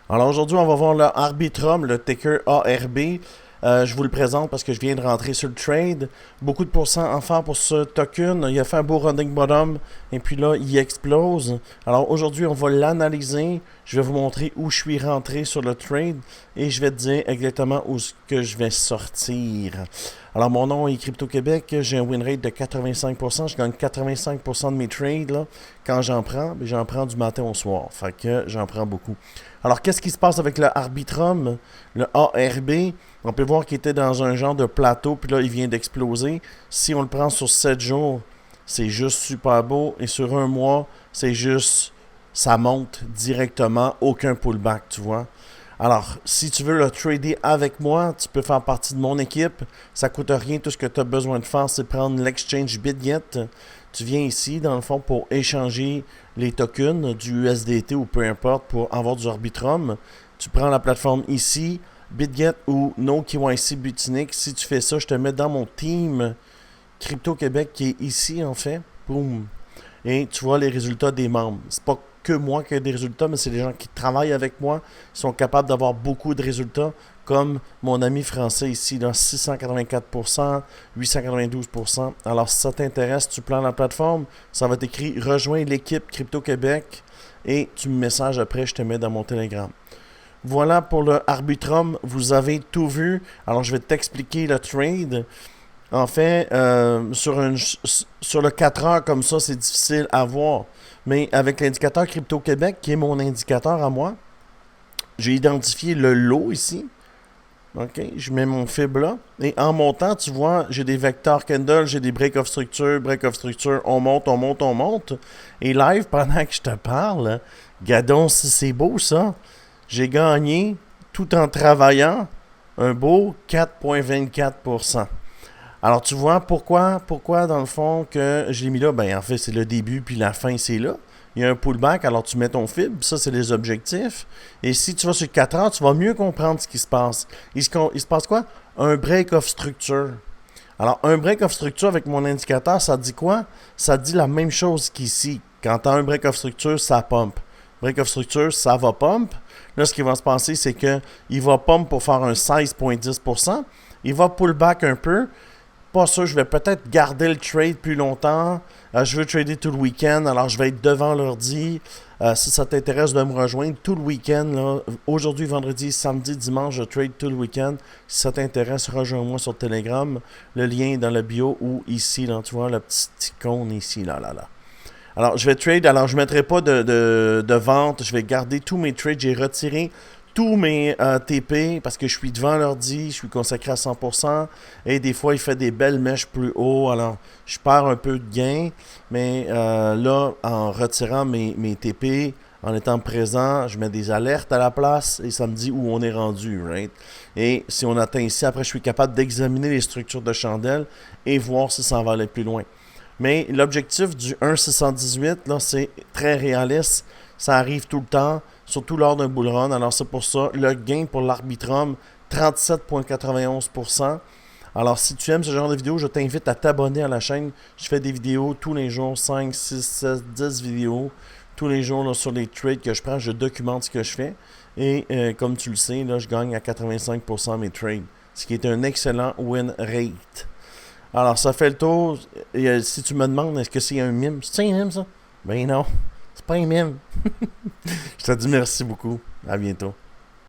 Alors aujourd'hui, on va voir le Arbitrum, le ticker ARB. Je vous le présente parce que je viens de rentrer sur le trade. Beaucoup de pourcents en faire pour ce token. Il a fait un beau running bottom et puis là, il explose. Alors aujourd'hui, on va l'analyser. Je vais vous montrer où je suis rentré sur le trade et je vais te dire exactement où ce que je vais sortir. Alors mon nom est Crypto Québec. J'ai un win rate de 85%. Je gagne 85% de mes trades là, quand j'en prends. J'en prends du matin au soir. Fait que j'en prends beaucoup. Alors, qu'est-ce qui se passe avec le Arbitrum, le ARB? On peut voir qu'il était dans un genre de plateau, puis là, il vient d'exploser. Si on le prend sur 7 jours, c'est juste super beau. Et sur un mois, c'est juste, ça monte directement, aucun pullback, tu vois. Alors, si tu veux le trader avec moi, tu peux faire partie de mon équipe. Ça coûte rien. Tout ce que tu as besoin de faire, c'est prendre l'exchange BitGet. Tu viens ici, dans le fond, pour échanger les tokens du USDT ou peu importe pour avoir du Arbitrum. Tu prends la plateforme ici, BitGet ou NoKYC Butinic. Si tu fais ça, je te mets dans mon team Crypto Québec qui est ici, en fait. Boum. Et tu vois les résultats des membres. C'est pas que moi qui ai des résultats, mais c'est les gens qui travaillent avec moi, qui sont capables d'avoir beaucoup de résultats, comme mon ami français ici, là, 684%, 892%. Alors, si ça t'intéresse, tu prends la plateforme, ça va t'écrire rejoins l'équipe Crypto Québec et tu me messages après, je te mets dans mon Telegram. Voilà pour le Arbitrum, vous avez tout vu. Alors, je vais t'expliquer le trade. En fait, sur le 4 heures comme ça, c'est difficile à voir. Mais avec l'indicateur Crypto Québec, qui est mon indicateur à moi, j'ai identifié le lot ici. OK, je mets mon fib là. Et en montant, tu vois, j'ai des vecteurs candle, j'ai des break of structure. On monte, on monte, on monte. Et live, pendant que je te parle, gadon, si c'est beau ça, j'ai gagné, tout en travaillant, un beau 4,24%. Alors, tu vois pourquoi dans le fond, que je l'ai mis là? Ben, en fait, c'est le début, puis la fin, c'est là. Il y a un pullback, alors tu mets ton fib, ça, c'est les objectifs. Et si tu vas sur 4 heures, tu vas mieux comprendre ce qui se passe. Il se passe quoi? Un break of structure. Alors, un break of structure avec mon indicateur, ça dit quoi? Ça dit la même chose qu'ici. Quand tu as un break of structure, ça pump. Break of structure, ça va pump. Là, ce qui va se passer, c'est qu'il va pump pour faire un 16,10%. Il va pullback un peu. Pas sûr, je vais peut-être garder le trade plus longtemps. Je veux trader tout le week-end, alors je vais être devant l'ordi. Si ça t'intéresse de me rejoindre tout le week-end, aujourd'hui, vendredi, samedi, dimanche, je trade tout le week-end. Si ça t'intéresse, rejoins-moi sur Telegram. Le lien est dans la bio ou ici, là, tu vois, le petit icône ici, là. Alors, je vais trade. Alors, je ne mettrai pas de vente. Je vais garder tous mes trades. J'ai retiré tous mes TP parce que je suis devant l'ordi. Je suis consacré à 100%. Et des fois, il fait des belles mèches plus haut. Alors, je perds un peu de gain. Mais là, en retirant mes TP, en étant présent, je mets des alertes à la place et ça me dit où on est rendu, right? Et si on atteint ici, après, je suis capable d'examiner les structures de chandelle et voir si ça va aller plus loin. Mais l'objectif du 1,618, là, c'est très réaliste. Ça arrive tout le temps, surtout lors d'un bull run. Alors, c'est pour ça, le gain pour l'Arbitrum, 37,91%. Alors, si tu aimes ce genre de vidéo, je t'invite à t'abonner à la chaîne. Je fais des vidéos tous les jours, 5, 6, 7, 10 vidéos. Tous les jours là, sur les trades que je prends, je documente ce que je fais. Et comme tu le sais, là, je gagne à 85% mes trades, ce qui est un excellent win rate. Alors, ça fait le tour. Et, si tu me demandes, est-ce que c'est un mime? C'est un mime, ça? Ben non, c'est pas un mime. Je te dis merci beaucoup. À bientôt.